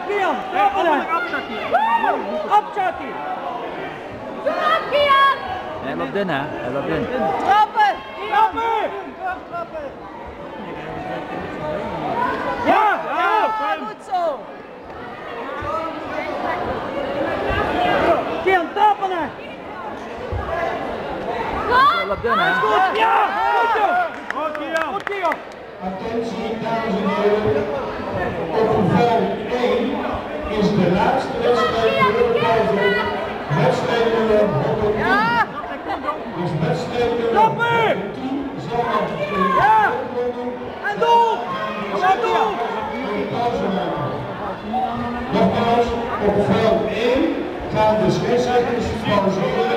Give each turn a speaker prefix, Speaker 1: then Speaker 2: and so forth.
Speaker 1: Kian! Opzakkie!
Speaker 2: Trap, Kian!
Speaker 3: Hij loopt dun, hè? Hij loopt dun.
Speaker 2: Trappen!
Speaker 1: Trappen! Ja!
Speaker 2: Goed zo!
Speaker 1: Kian, trappen!
Speaker 3: Hij loopt dun, hè?
Speaker 1: Goed! Ja! Goed Kian! Goed Kian!
Speaker 4: Attentie, dames en heren. Op veld 1 is de laatste wedstrijd voor de prijzen. Wedstrijd nummer 110.
Speaker 2: Ja!
Speaker 4: Dus wedstrijd nummer
Speaker 1: Trappen!
Speaker 4: 10 zal
Speaker 1: Ja! En doel! En doel!
Speaker 4: Nogmaals, op veld 1 gaan de scheidsrechters pauzeren.